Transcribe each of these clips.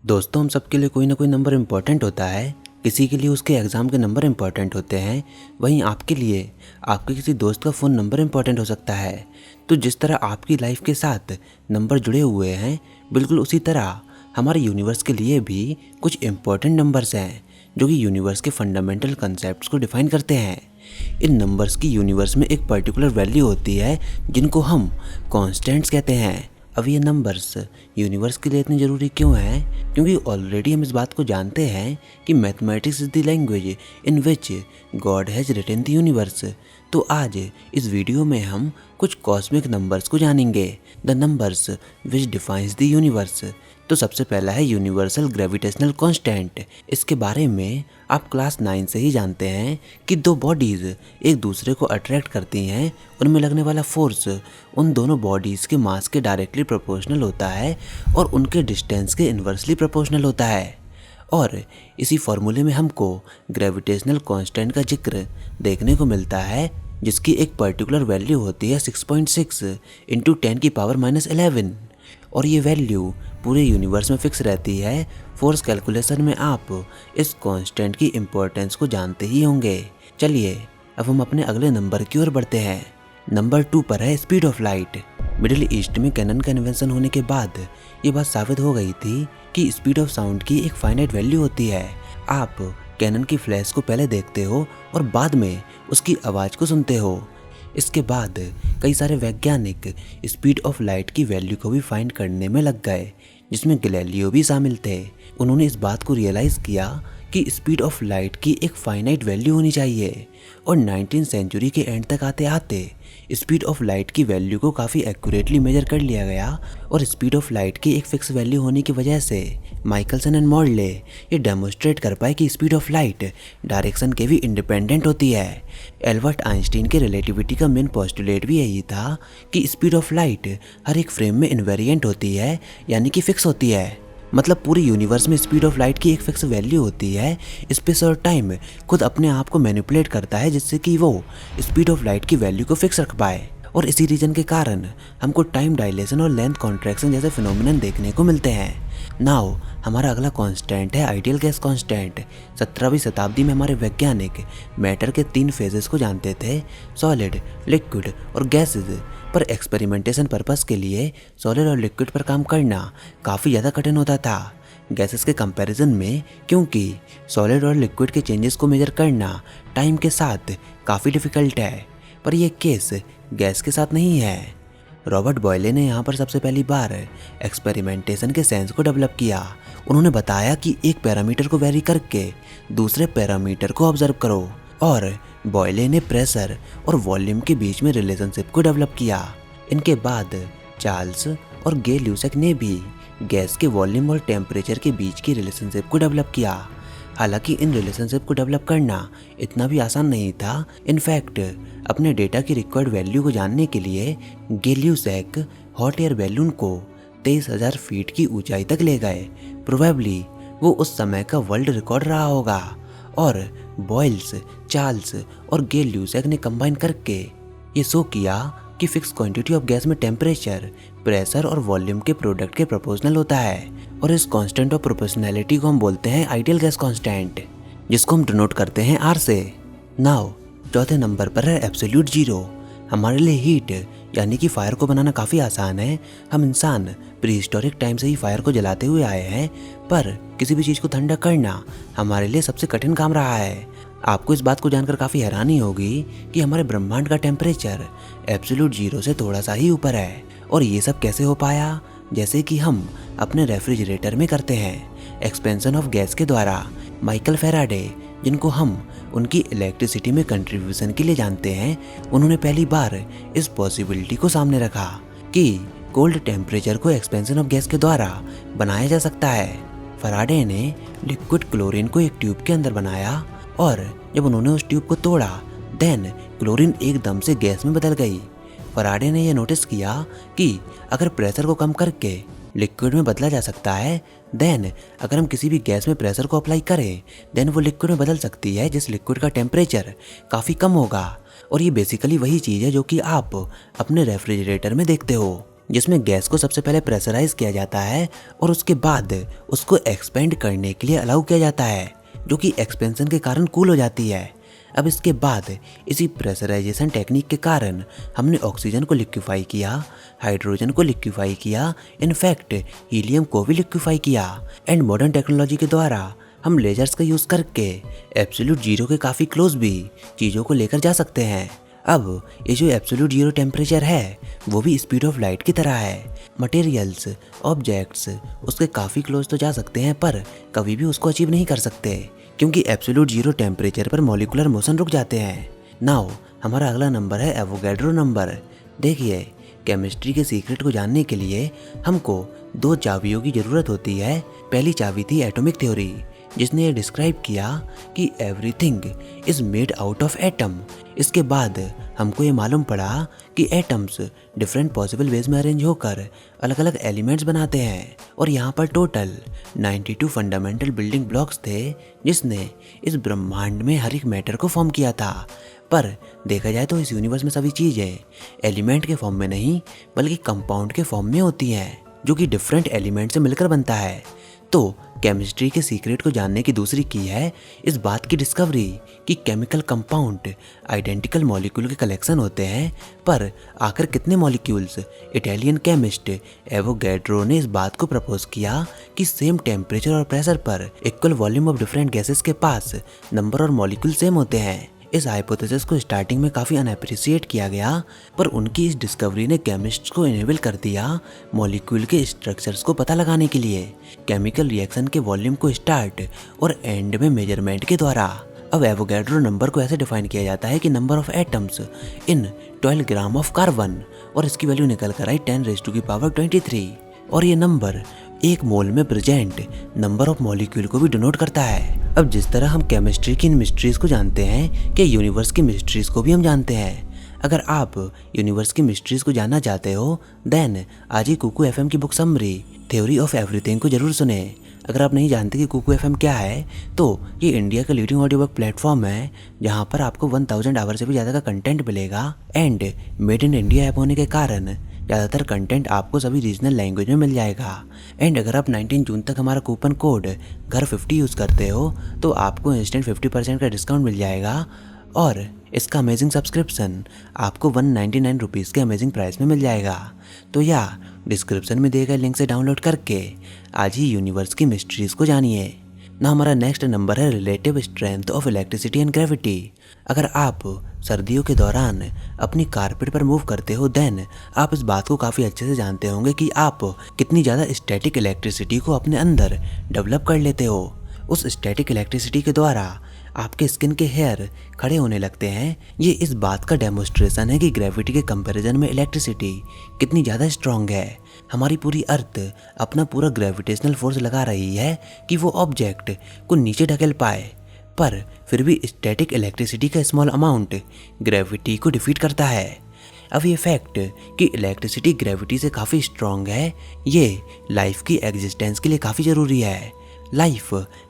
दोस्तों, हम सबके लिए कोई ना कोई नंबर इम्पोर्टेंट होता है। किसी के लिए उसके एग्ज़ाम के नंबर इम्पोर्टेंट होते हैं, वहीं आपके लिए आपके किसी दोस्त का फ़ोन नंबर इम्पोर्टेंट हो सकता है। तो जिस तरह आपकी लाइफ के साथ नंबर जुड़े हुए हैं, बिल्कुल उसी तरह हमारे यूनिवर्स के लिए भी कुछ इम्पोर्टेंट नंबर्स हैं जो कि यूनिवर्स के फंडामेंटल कंसेप्ट्स को डिफाइन करते हैं। इन नंबर्स की यूनिवर्स में एक पर्टिकुलर वैल्यू होती है जिनको हम कॉन्स्टेंट्स कहते हैं। अब ये नंबर्स यूनिवर्स के लिए इतने ज़रूरी क्यों हैं? क्योंकि ऑलरेडी हम इस बात को जानते हैं कि mathematics is the language in which God has written the universe. तो आज इस वीडियो में हम कुछ कॉस्मिक नंबर्स को जानेंगे, the numbers which defines the universe. तो सबसे पहला है यूनिवर्सल ग्रेविटेशनल कांस्टेंट। इसके बारे में आप क्लास 9 से ही जानते हैं कि दो बॉडीज़ एक दूसरे को अट्रैक्ट करती हैं, उनमें लगने वाला फोर्स उन दोनों बॉडीज़ के मास के डायरेक्टली प्रोपोर्शनल होता है और उनके डिस्टेंस के इन्वर्सली प्रोपोर्शनल होता है। और इसी फॉर्मूले में हमको ग्रेविटेशनल कांस्टेंट का जिक्र देखने को मिलता है, जिसकी एक पर्टिकुलर वैल्यू होती है 6.6 इंटू 10⁻11। और ये वैल्यू पूरे यूनिवर्स में फिक्स रहती है। फोर्स कैलकुलेशन में आप इस कांस्टेंट की इम्पोर्टेंस को जानते ही होंगे। चलिए अब हम अपने अगले नंबर की ओर बढ़ते हैं। नंबर 2 पर है speed of light. Middle east में कैनन का इन्वेंशन होने के बाद ये बात साबित हो गई थी कि स्पीड ऑफ साउंड की एक फाइनाइट वैल्यू होती है। आप कैनन की फ्लैश को पहले देखते हो और बाद में उसकी आवाज़ को सुनते हो। इसके बाद कई सारे वैज्ञानिक स्पीड ऑफ लाइट की वैल्यू को भी फाइंड करने में लग गए, जिसमें गैलीलियो भी शामिल थे। उन्होंने इस बात को रियलाइज़ किया कि स्पीड ऑफ लाइट की एक फाइनाइट वैल्यू होनी चाहिए। और 19वीं सेंचुरी के एंड तक आते आते स्पीड ऑफ लाइट की वैल्यू को काफ़ी एक्यूरेटली मेजर कर लिया गया। और स्पीड ऑफ लाइट की एक फिक्स वैल्यू होने की वजह से माइकलसन एंड मॉर्ले ये डेमोन्स्ट्रेट कर पाए कि स्पीड ऑफ लाइट डायरेक्शन के भी इंडिपेंडेंट होती है। एल्बर्ट आइंस्टीन के रिलेटिविटी का मेन पोस्टुलेट भी यही था कि स्पीड ऑफ लाइट हर एक फ्रेम में इनवेरिएंट होती है, यानी कि फिक्स होती है। मतलब पूरे यूनिवर्स में स्पीड ऑफ लाइट की एक फिक्स वैल्यू होती है। स्पेस और टाइम खुद अपने आप को मैनिपुलेट करता है जिससे कि वो स्पीड ऑफ लाइट की वैल्यू को फिक्स रख पाए। और इसी रीजन के कारण हमको टाइम डायलेशन और लेंथ कॉन्ट्रैक्शन जैसे फिनोमिनन देखने को मिलते हैं। नाउ हमारा अगला कांस्टेंट है आइडियल गैस कांस्टेंट। 17वीं शताब्दी में हमारे वैज्ञानिक मैटर के 3 फेजेस को जानते थे, सॉलिड, लिक्विड और गैसेज। पर एक्सपेरिमेंटेशन पर्पस के लिए सॉलिड और लिक्विड पर काम करना काफ़ी ज़्यादा कठिन होता था गैसेस के कंपैरिजन में, क्योंकि सॉलिड और लिक्विड के चेंजेस को मेजर करना टाइम के साथ काफ़ी डिफ़िकल्ट है। पर यह केस गैस के साथ नहीं है। रॉबर्ट बॉयले ने यहाँ पर सबसे पहली बार एक्सपेरिमेंटेशन के सेंस को डेवलप किया। उन्होंने बताया कि एक पैरामीटर को वेरी करके दूसरे पैरामीटर को ऑब्जर्व करो। और बॉयले ने प्रेशर और वॉल्यूम के बीच में रिलेशनशिप को डेवलप किया। इनके बाद चार्ल्स और गे ल्यूसेक ने भी गैस के वॉल्यूम और टेम्परेचर के बीच की रिलेशनशिप को डेवलप किया। हालांकि इन रिलेशनशिप को डेवलप करना इतना भी आसान नहीं था। इनफैक्ट अपने डेटा की रिक्वायर्ड वैल्यू को जानने के लिए गे ल्यूसेक हॉट एयर बैलून को 23,000 फीट की ऊंचाई तक ले गए। प्रोबेबली वो उस समय का वर्ल्ड रिकॉर्ड रहा होगा। और बॉयल्स, चार्ल्स और गे ल्यूसेक ने कंबाइन करके ये शो किया कि फिक्स क्वांटिटी ऑफ गैस में टेम्परेचर, प्रेशर और वॉल्यूम के प्रोडक्ट के प्रोपोर्शनल होता है। और इस कांस्टेंट ऑफ प्रोपोर्शनैलिटी को हम बोलते हैं आइडियल गैस कांस्टेंट, जिसको हम डिनोट करते हैं R से। नाउ चौथे नंबर पर है एब्सोल्यूट जीरो। हमारे लिए हीट यानी कि फायर को बनाना काफ़ी आसान है। हम इंसान प्री हिस्टोरिक टाइम से ही फायर को जलाते हुए आए हैं, पर किसी भी चीज़ को ठंडा करना हमारे लिए सबसे कठिन काम रहा है। आपको इस बात को जानकर काफ़ी हैरानी होगी कि हमारे ब्रह्मांड का टेम्परेचर एब्सोल्यूट जीरो से थोड़ा सा ही ऊपर है। और ये सब कैसे हो पाया? जैसे कि हम अपने रेफ्रिजरेटर में करते हैं, एक्सपेंशन ऑफ गैस के द्वारा। माइकल फैराडे, जिनको हम उनकी इलेक्ट्रिसिटी में कंट्रीब्यूशन के लिए जानते हैं, उन्होंने पहली बार इस पॉसिबिलिटी को सामने रखा कि कोल्ड टेम्परेचर को एक्सपेंशन ऑफ गैस के द्वारा बनाया जा सकता है। फैराडे ने लिक्विड क्लोरीन को एक ट्यूब के अंदर बनाया और जब उन्होंने उस ट्यूब को तोड़ा, देन क्लोरीन एकदम से गैस में बदल गई। फैराडे ने यह नोटिस किया कि अगर प्रेशर को कम करके लिक्विड में बदला जा सकता है, देन अगर हम किसी भी गैस में प्रेशर को अप्लाई करें, देन वो लिक्विड में बदल सकती है, जिस लिक्विड का टेम्परेचर काफ़ी कम होगा। और ये बेसिकली वही चीज़ है जो कि आप अपने रेफ्रिजरेटर में देखते हो। जिसमें गैस को सबसे पहले प्रेशराइज किया जाता है और उसके बाद उसको एक्सपेंड करने के लिए अलाउ किया जाता है, जो कि एक्सपेंशन के कारण कूल हो जाती है। अब इसके बाद इसी प्रेशराइजेशन टेक्निक के कारण हमने ऑक्सीजन को लिक्विफाई किया, हाइड्रोजन को लिक्विफाई किया, इनफैक्ट हीलियम को भी लिक्विफाई किया। एंड मॉडर्न टेक्नोलॉजी के द्वारा हम लेजर्स का यूज़ करके एब्सोल्यूट जीरो के काफ़ी क्लोज भी चीज़ों को लेकर जा सकते हैं। अब ये जो एब्सोल्यूट जीरो टेम्परेचर है वो भी स्पीड ऑफ लाइट की तरह है। मटेरियल्स, ऑब्जेक्ट्स उसके काफ़ी क्लोज तो जा सकते हैं पर कभी भी उसको अचीव नहीं कर सकते, क्योंकि एब्सोल्यूट जीरो टेम्परेचर पर मॉलिक्यूलर मोशन रुक जाते हैं। नाउ हमारा अगला नंबर है एवोगैड्रो नंबर। देखिए, केमिस्ट्री के सीक्रेट को जानने के लिए हमको 2 चाबियों की ज़रूरत होती है। पहली चाबी थी एटॉमिक थ्योरी, जिसने ये डिस्क्राइब किया कि everything is made out of atom. इसके बाद हमको ये मालूम पड़ा कि एटम्स डिफरेंट पॉसिबल वेज में अरेंज होकर अलग अलग एलिमेंट्स बनाते हैं, और यहाँ पर टोटल 92 फंडामेंटल बिल्डिंग ब्लॉक्स थे जिसने इस ब्रह्मांड में हर एक मैटर को फॉर्म किया था। पर देखा जाए तो इस यूनिवर्स में सभी चीज़ें एलिमेंट के फॉर्म में नहीं बल्कि कंपाउंड के फॉर्म में होती हैं, जो कि डिफरेंट एलिमेंट से मिलकर बनता है। तो केमिस्ट्री के सीक्रेट को जानने की दूसरी की है इस बात की डिस्कवरी कि केमिकल कंपाउंड आइडेंटिकल मॉलिक्यूल के कलेक्शन होते हैं, पर आखिर कितने मॉलिक्यूल्स। इटालियन केमिस्ट एवोगैड्रो ने इस बात को प्रपोज किया कि सेम टेम्परेचर और प्रेशर पर equal volume of different gases के पास नंबर और मॉलिक्यूल सेम होते हैं। इस हाइपोथेसिस को स्टार्टिंग में काफ़ी अनएप्रिशिएट किया गया, पर उनकी इस डिस्कवरी ने केमिस्ट्स को इनेबल कर दिया मॉलिक्यूल के स्ट्रक्चर्स को पता लगाने के लिए, केमिकल रिएक्शन के वॉल्यूम को स्टार्ट और एंड में मेजरमेंट के द्वारा। अब एवोगैड्रो नंबर को ऐसे डिफाइन किया जाता है कि number of atoms in 12 gram of carbon, और इसकी वैल्यू निकल कर आई 10⁻23, और ये नंबर 1 मोल में प्रेजेंट नंबर ऑफ मॉलिक्यूल को भी डिनोट करता है। अब जिस तरह हम केमिस्ट्री की इन मिस्ट्रीज को जानते हैं कि यूनिवर्स की मिस्ट्रीज को भी हम जानते हैं। अगर आप यूनिवर्स की मिस्ट्रीज को जानना चाहते हो देन आज ही कुकू एफएम की book summary theory of everything को जरूर सुने। अगर आप नहीं जानते कि कुकू एफएम क्या है, तो ये इंडिया का लीडिंग ऑडियो बुक प्लेटफॉर्म है जहाँ पर आपको 1000 आवर से भी ज़्यादा का कंटेंट मिलेगा। And made in India app होने के कारण ज़्यादातर कंटेंट आपको सभी रीजनल लैंग्वेज में मिल जाएगा। एंड अगर आप 19 जून तक हमारा कूपन कोड घर50 यूज़ करते हो तो आपको इंस्टेंट 50% का डिस्काउंट मिल जाएगा, और इसका अमेजिंग सब्सक्रिप्शन आपको 199 रुपीज़ के अमेजिंग प्राइस में मिल जाएगा। तो या डिस्क्रिप्शन में दिए गए लिंक से डाउनलोड करके आज ही यूनिवर्स की मिस्ट्रीज़ को जानिए ना। हमारा नेक्स्ट नंबर है relative strength of electricity and gravity. अगर आप सर्दियों के दौरान अपनी कारपेट पर मूव करते हो देन आप इस बात को काफ़ी अच्छे से जानते होंगे कि आप कितनी ज़्यादा स्टैटिक इलेक्ट्रिसिटी को अपने अंदर डेवलप कर लेते हो। उस स्टैटिक इलेक्ट्रिसिटी के द्वारा आपके स्किन के हेयर खड़े होने लगते हैं। ये इस बात का डेमोस्ट्रेशन है कि ग्रेविटी के कंपैरिजन में इलेक्ट्रिसिटी कितनी ज़्यादा स्ट्रॉन्ग है। हमारी पूरी अर्थ अपना पूरा ग्रेविटेशनल फोर्स लगा रही है कि वो ऑब्जेक्ट को नीचे ढकेल पाए, पर फिर भी स्टैटिक इलेक्ट्रिसिटी का स्मॉल अमाउंट ग्रेविटी को डिफीट करता है। अब ये फैक्ट कि इलेक्ट्रिसिटी ग्रेविटी से काफ़ी स्ट्रॉन्ग है, ये लाइफ की एग्जिस्टेंस के लिए काफ़ी ज़रूरी है। लाइफ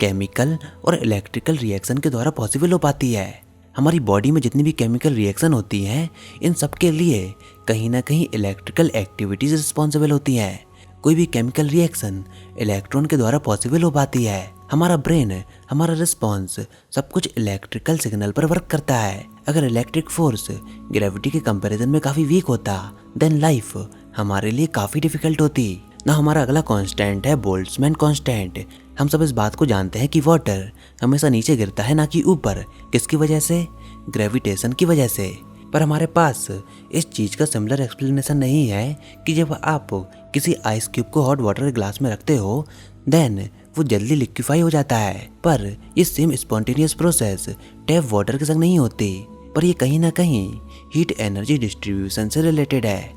केमिकल और इलेक्ट्रिकल रिएक्शन के द्वारा पॉसिबल हो पाती है। हमारी बॉडी में जितनी भी केमिकल रिएक्शन होती हैं इन सब के लिए कहीं ना कहीं इलेक्ट्रिकल एक्टिविटीज रिस्पॉन्सिबल होती हैं। कोई भी केमिकल रिएक्शन इलेक्ट्रॉन के द्वारा पॉसिबल हो पाती है। हमारा ब्रेन, हमारा रिस्पॉन्स सब कुछ इलेक्ट्रिकल सिग्नल पर वर्क करता है। अगर इलेक्ट्रिक फोर्स ग्रेविटी के कंपैरिजन में काफ़ी वीक होता देन लाइफ हमारे लिए काफ़ी डिफिकल्ट होती ना। हमारा अगला कांस्टेंट है बोल्ट्जमैन कांस्टेंट। हम सब इस बात को जानते हैं कि वाटर हमेशा नीचे गिरता है ना कि ऊपर। किसकी वजह से? ग्रेविटेशन की वजह से। पर हमारे पास इस चीज़ का सिमिलर एक्सप्लेनेशन नहीं है कि जब आप किसी आइस क्यूब को हॉट वाटर के ग्लास में रखते हो देन वो जल्दी लिक्विफाई हो जाता है, पर ये same spontaneous process tap water के संग नहीं होती। पर ये कहीं ना कहीं हीट एनर्जी डिस्ट्रीब्यूशन से रिलेटेड है,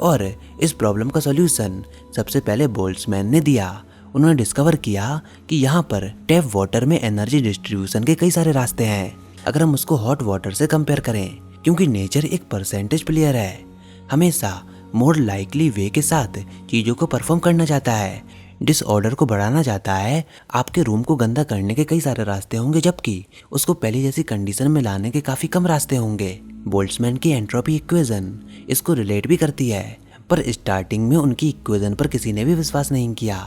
और इस प्रॉब्लम का सॉल्यूशन सबसे पहले बोल्ट्जमैन ने दिया। उन्होंने डिस्कवर किया कि यहाँ पर टैप वाटर में एनर्जी डिस्ट्रीब्यूशन के कई सारे रास्ते हैं अगर हम उसको हॉट वाटर से कंपेयर करें, क्योंकि नेचर एक परसेंटेज प्लेयर है, हमेशा मोर लाइकली वे के साथ चीज़ों को परफॉर्म करना चाहता है, डिसऑर्डर को बढ़ाना चाहता है। आपके रूम को गंदा करने के कई सारे रास्ते होंगे जबकि उसको पहले जैसी कंडीशन में लाने के काफ़ी कम रास्ते होंगे। बोल्ट्जमैन की एंट्रोपी इक्वेशन इसको रिलेट भी करती है, पर स्टार्टिंग में उनकी इक्वेशन पर किसी ने भी विश्वास नहीं किया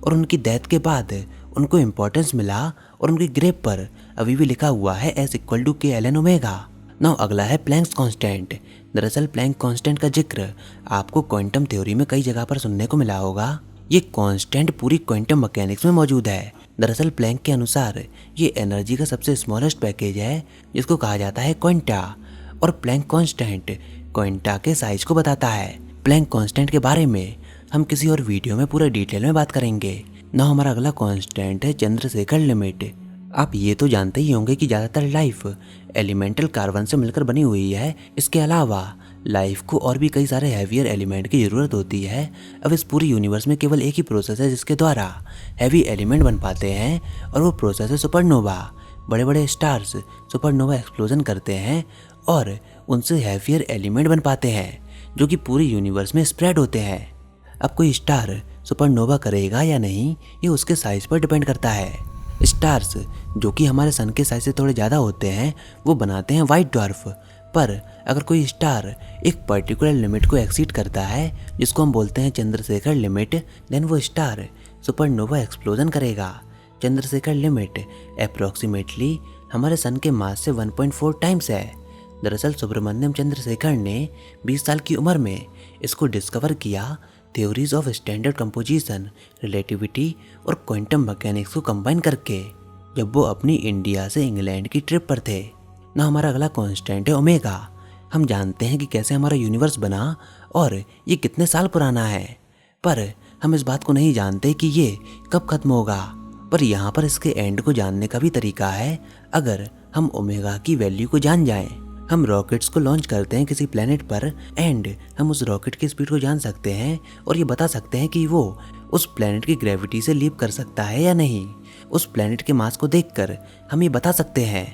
और उनकी डेथ के बाद उनको इम्पोर्टेंस मिला और उनके ग्रेव पर अभी भी लिखा हुआ है S=KLN-ओमेगा। नाउ अगला है प्लैंक्स कांस्टेंट। दरअसल प्लैंक कांस्टेंट का जिक्र आपको क्वांटम थ्योरी में कई जगह पर सुनने को मिला होगा। ये कांस्टेंट पूरी क्वांटम मैकेनिक्स में मौजूद है। दरअसल प्लैंक के अनुसार ये एनर्जी का सबसे स्मॉलेस्ट पैकेज है जिसको कहा जाता है क्वांटा, और प्लैंक कांस्टेंट क्वांटा के साइज को बताता है। प्लैंक कांस्टेंट के बारे में हम किसी और वीडियो में पूरे डिटेल में बात करेंगे। ना हमारा अगला कांस्टेंट है चंद्रशेखर लिमिट। आप ये तो जानते ही होंगे कि ज़्यादातर लाइफ एलिमेंटल कार्बन से मिलकर बनी हुई है। इसके अलावा लाइफ को और भी कई सारे हैवियर एलिमेंट की ज़रूरत होती है। अब इस पूरी यूनिवर्स में केवल एक ही प्रोसेस है जिसके द्वारा हैवी एलिमेंट बन पाते हैं, और वो प्रोसेस है सुपरनोवा। बड़े बड़े स्टार्स सुपरनोवा एक्सप्लोजन करते हैं और उनसे हैवियर एलिमेंट बन पाते हैं जो कि पूरी यूनिवर्स में स्प्रेड होते हैं। अब कोई स्टार सुपरनोवा करेगा या नहीं ये उसके साइज पर डिपेंड करता है। स्टार्स जो कि हमारे सन के साइज से थोड़े ज़्यादा होते हैं वो बनाते हैं वाइट ड्वार्फ। पर अगर कोई स्टार एक पर्टिकुलर लिमिट को एक्सीड करता है जिसको हम बोलते हैं चंद्रशेखर लिमिट, देन वो स्टार सुपरनोवा एक्सप्लोजन करेगा। चंद्रशेखर लिमिट अप्रॉक्सीमेटली हमारे सन के मास से 1.4 टाइम्स है। दरअसल सुब्रमण्यम चंद्रशेखर ने 20 साल की उम्र में इसको डिस्कवर किया theories of standard composition, relativity और क्वांटम मैकेनिक्स को कंबाइन करके, जब वो अपनी इंडिया से इंग्लैंड की ट्रिप पर थे। ना हमारा अगला कांस्टेंट है ओमेगा। हम जानते हैं कि कैसे हमारा यूनिवर्स बना और ये कितने साल पुराना है, पर हम इस बात को नहीं जानते कि ये कब खत्म होगा। पर यहाँ पर इसके एंड को जानने का भी तरीका है अगर हम ओमेगा की वैल्यू को जान जाएं। हम रॉकेट्स को लॉन्च करते हैं किसी प्लेनेट पर एंड हम उस रॉकेट की स्पीड को जान सकते हैं और ये बता सकते हैं कि वो उस प्लेनेट की ग्रेविटी से लीप कर सकता है या नहीं। उस प्लेनेट के मास को देखकर हम ये बता सकते हैं।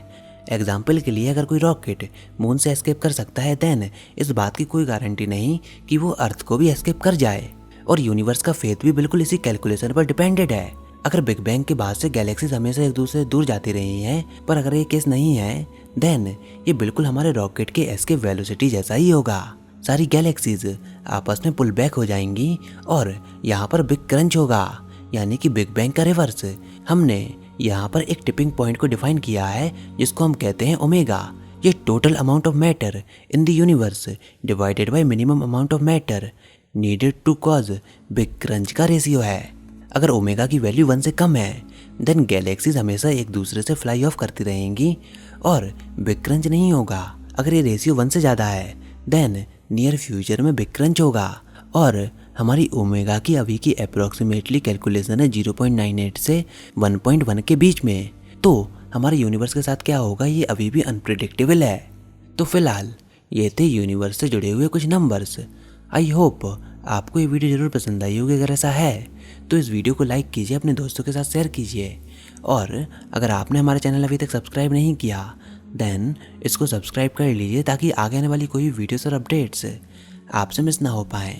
एग्जाम्पल के लिए अगर कोई रॉकेट मून से एस्केप कर सकता है देन इस बात की कोई गारंटी नहीं कि वो अर्थ को भी एस्केप कर जाए। और यूनिवर्स का फेथ भी बिल्कुल इसी कैलकुलेशन पर डिपेंडेड है। अगर बिग बैंग के बाद से गैलेक्सीज हमेशा एक दूसरे से दूर जाती रही हैं, पर अगर ये केस नहीं है देन ये बिल्कुल हमारे रॉकेट के एस्केप वेलोसिटी जैसा ही होगा। सारी गैलेक्सीज आपस में पुल बैक हो जाएंगी और यहाँ पर बिग क्रंच होगा, यानी कि बिग बैंग का रिवर्स। हमने यहाँ पर एक टिपिंग पॉइंट को डिफाइन किया है जिसको हम कहते हैं ओमेगा। ये total amount of matter in the universe divided by minimum amount of matter needed to cause big crunch का रेशियो है। अगर ओमेगा की वैल्यू 1 से कम है देन गैलेक्सीज हमेशा एक दूसरे से फ्लाई ऑफ करती रहेंगी और बिग क्रंच नहीं होगा। अगर ये रेशियो 1 से ज़्यादा है देन नियर फ्यूचर में बिग क्रंच होगा। और हमारी ओमेगा की अभी की अप्रॉक्सीमेटली कैलकुलेशन है 0.98 से 1.1 के बीच में। तो हमारे यूनिवर्स के साथ क्या होगा ये अभी भी अनप्रिडिक्टेबल है। तो फिलहाल ये थे यूनिवर्स से जुड़े हुए कुछ नंबर्स। आई होप आपको ये वीडियो ज़रूर पसंद आई होगी। अगर ऐसा है तो इस वीडियो को लाइक कीजिए, अपने दोस्तों के साथ शेयर कीजिए, और अगर आपने हमारा चैनल अभी तक सब्सक्राइब नहीं किया देन इसको सब्सक्राइब कर लीजिए ताकि आगे आने वाली कोई वीडियोस और अपडेट्स आपसे मिस ना हो पाएँ।